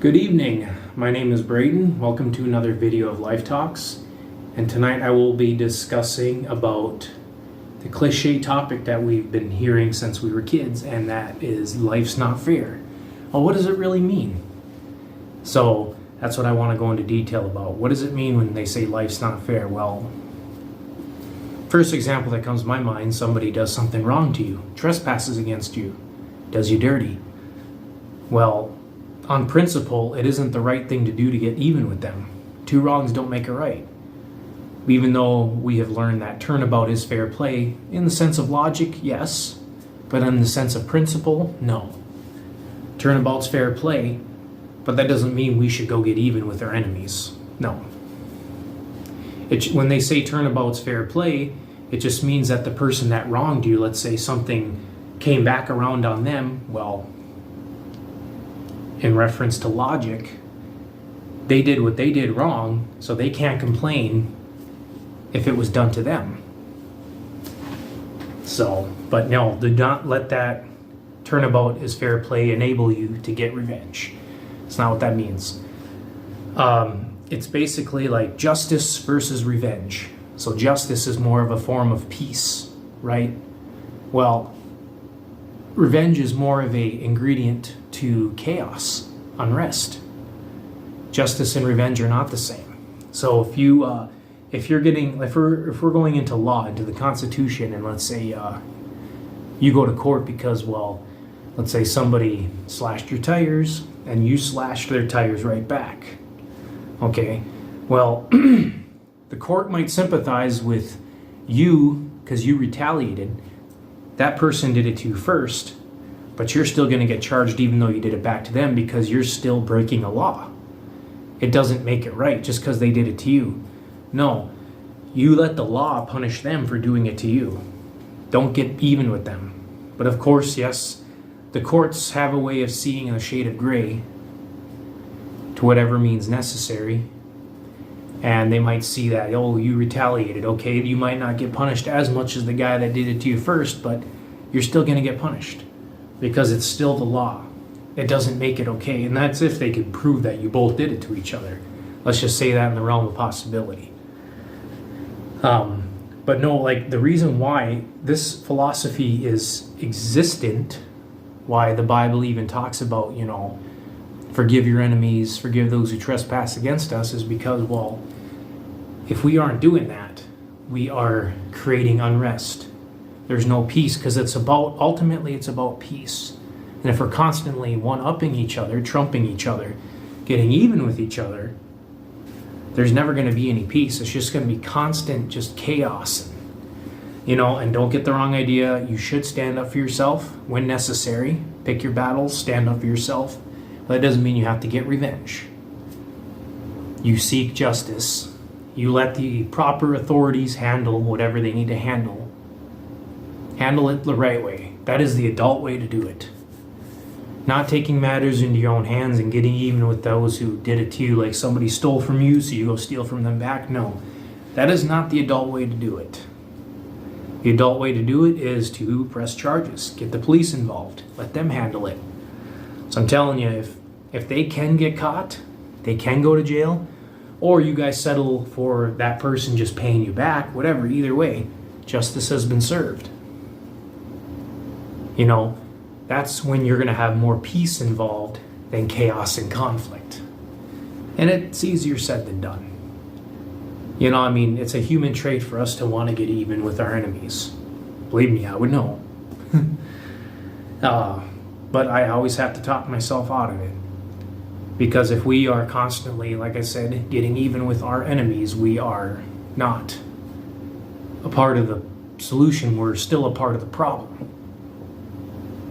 Good evening, my name is Braden. Welcome to another video of Life Talks. And tonight I will be discussing about the cliche topic that we've been hearing since we were kids, and that is life's not fair. Well, what does it really mean? So that's what I want to go into detail about. What does it mean when they say life's not fair? Well, first example that comes to my mind, somebody does something wrong to you, trespasses against you, does you dirty. Well, on principle, it isn't the right thing to do to get even with them. Two wrongs don't make a right. Even though we have learned that turnabout is fair play, in the sense of logic, yes, but in the sense of principle, no. Turnabout's fair play, but that doesn't mean we should go get even with our enemies. No. When they say turnabout's fair play, it just means that the person that wronged you, let's say something came back around on them, well, in reference to logic, they did what they did wrong, so they can't complain if it was done to them. So, but no, do not let that turnabout is fair play enable you to get revenge. It's not what that means. It's basically like justice versus revenge. So justice is more of a form of peace, right? Well, revenge is more of a ingredient to chaos, unrest. Justice and revenge are not the same. So if we're going into law, into the Constitution, and let's say you go to court because, well, let's say somebody slashed your tires and you slashed their tires right back. Okay, well, the court might sympathize with you because you retaliated. That person did it to you first, but you're still going to get charged even though you did it back to them because you're still breaking a law. It doesn't make it right just because they did it to you. No, you let the law punish them for doing it to you. Don't get even with them. But of course, yes, the courts have a way of seeing a shade of gray to whatever means necessary. And they might see that, oh, you retaliated. Okay, you might not get punished as much as the guy that did it to you first, but you're still going to get punished because it's still the law. It doesn't make it okay. And that's if they could prove that you both did it to each other. Let's just say that in the realm of possibility. But no, like the reason why this philosophy is existent, why the Bible even talks about, forgive your enemies, forgive those who trespass against us, is because, well, if we aren't doing that, we are creating unrest. There's no peace because ultimately it's about peace. And if we're constantly one-upping each other, trumping each other, getting even with each other, there's never going to be any peace. It's just going to be constant just chaos. And don't get the wrong idea. You should stand up for yourself when necessary. Pick your battles, stand up for yourself. But that doesn't mean you have to get revenge. You seek justice. You let the proper authorities handle whatever they need to handle. Handle it the right way. That is the adult way to do it. Not taking matters into your own hands and getting even with those who did it to you, like somebody stole from you, so you go steal from them back. No, that is not the adult way to do it. The adult way to do it is to press charges, get the police involved, let them handle it. So I'm telling you, if they can get caught, they can go to jail, or you guys settle for that person just paying you back, whatever, either way, justice has been served. That's when you're going to have more peace involved than chaos and conflict. And it's easier said than done. It's a human trait for us to want to get even with our enemies. Believe me, I would know. But I always have to talk myself out of it. Because if we are constantly, like I said, getting even with our enemies, we are not a part of the solution. We're still a part of the problem.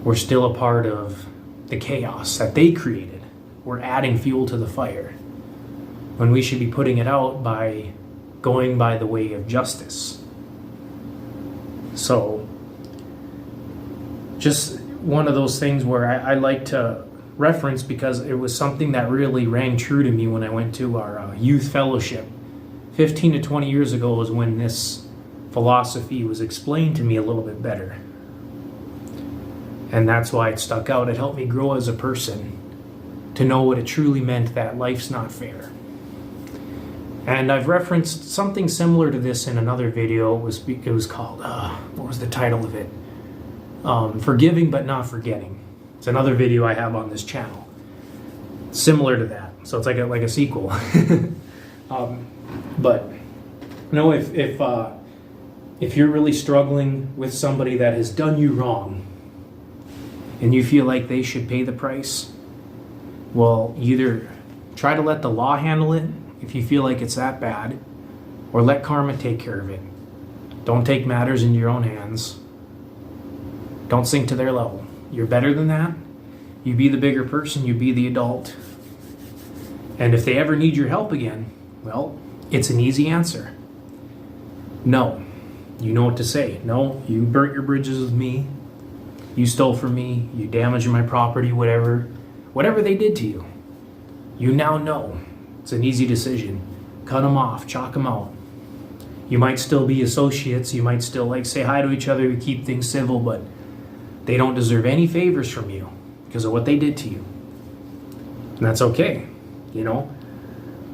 We're still a part of the chaos that they created. We're adding fuel to the fire when we should be putting it out by going by the way of justice. So, just one of those things where I like to reference because it was something that really rang true to me when I went to our youth fellowship. 15 to 20 years ago was when this philosophy was explained to me a little bit better. And that's why it stuck out. It helped me grow as a person to know what it truly meant that life's not fair. And I've referenced something similar to this in another video. It was called, what was the title of it? Forgiving but not forgetting. It's another video I have on this channel. Similar to that. So it's like a sequel. But you know, if you're really struggling with somebody that has done you wrong and you feel like they should pay the price, well, either try to let the law handle it if you feel like it's that bad, or let karma take care of it. Don't take matters into your own hands. Don't sink to their level. You're better than that. You be the bigger person, you be the adult. And if they ever need your help again, well, it's an easy answer. No. You know what to say. No, you burnt your bridges with me. You stole from me. You damaged my property, whatever they did to you. You now know. It's an easy decision. Cut them off, chalk them out. You might still be associates. You might still say hi to each other. We keep things civil, but they don't deserve any favors from you because of what they did to you. And that's okay. You know,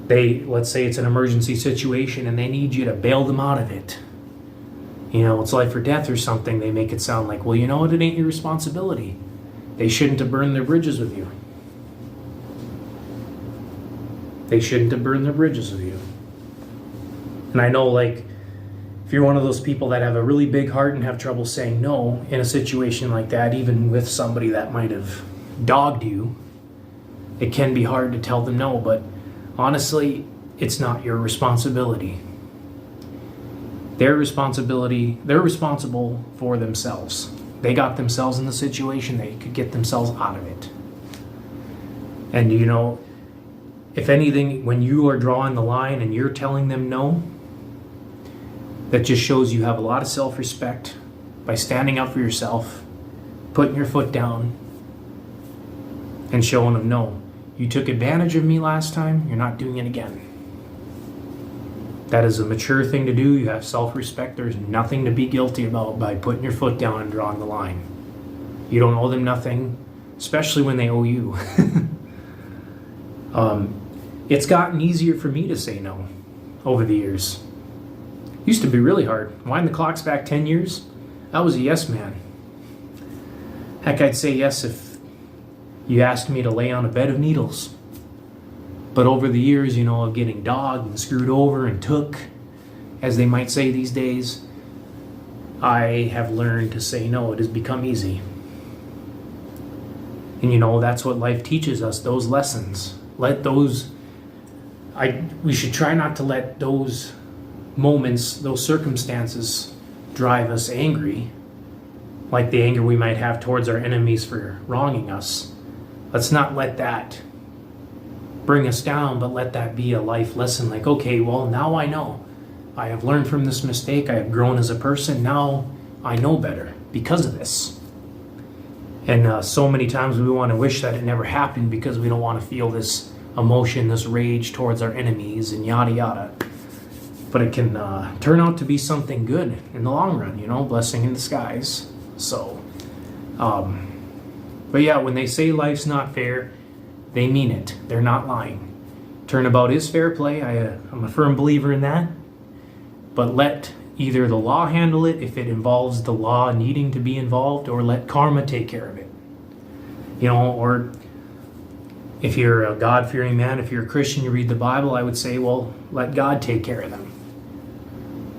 let's say it's an emergency situation and they need you to bail them out of it. You know, it's life or death or something. They make it sound like, well, you know what? It ain't your responsibility. They shouldn't have burned their bridges with you. They shouldn't have burned their bridges with you. And I know, if you're one of those people that have a really big heart and have trouble saying no in a situation like that, even with somebody that might have dogged you, it can be hard to tell them no, but honestly, it's not your responsibility. They're responsible for themselves. They got themselves in the situation, they could get themselves out of it. And you know, if anything, when you are drawing the line and you're telling them no, that just shows you have a lot of self-respect by standing up for yourself, putting your foot down, and showing them no. You took advantage of me last time, you're not doing it again. That is a mature thing to do. You have self-respect. There's nothing to be guilty about by putting your foot down and drawing the line. You don't owe them nothing, especially when they owe you. It's gotten easier for me to say no over the years. Used to be really hard. Wind the clocks back 10 years, I was a yes man. Heck, I'd say yes if you asked me to lay on a bed of needles. But over the years, of getting dogged and screwed over and took, as they might say these days, I have learned to say no. It has become easy. And that's what life teaches us, those lessons. We should try not to let those moments, those circumstances drive us angry, like the anger we might have towards our enemies for wronging us. Let's not let that bring us down, but let that be a life lesson. Okay, well, now I know. I have learned from this mistake. I have grown as a person. Now I know better because of this. And so many times we want to wish that it never happened because we don't want to feel this emotion, this rage towards our enemies and yada yada. But it can turn out to be something good in the long run, blessing in disguise. So, but yeah, when they say life's not fair, they mean it. They're not lying. Turnabout is fair play. I'm a firm believer in that. But let either the law handle it if it involves the law needing to be involved, or let karma take care of it. Or if you're a God-fearing man, if you're a Christian, you read the Bible, I would say, well, let God take care of them.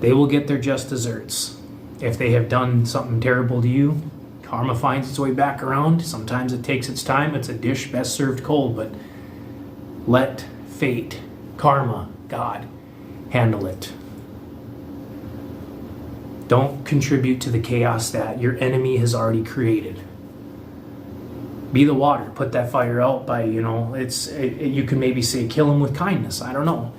They will get their just desserts. If they have done something terrible to you, karma finds its way back around. Sometimes it takes its time. It's a dish best served cold, but let fate, karma, God handle it. Don't contribute to the chaos that your enemy has already created. Be the water. Put that fire out by, you can maybe say kill him with kindness. I don't know.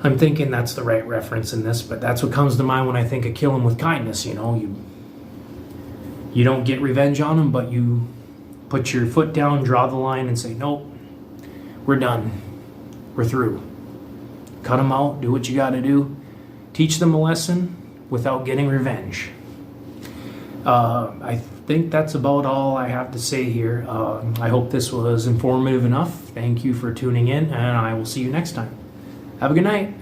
I'm thinking that's the right reference in this, but that's what comes to mind when I think of kill him with kindness. You don't get revenge on him, but you put your foot down, draw the line, and say, nope, we're done. We're through. Cut them out. Do what you got to do. Teach them a lesson without getting revenge. think that's about all I have to say here. I hope this was informative enough. Thank you for tuning in, and I will see you next time. Have a good night.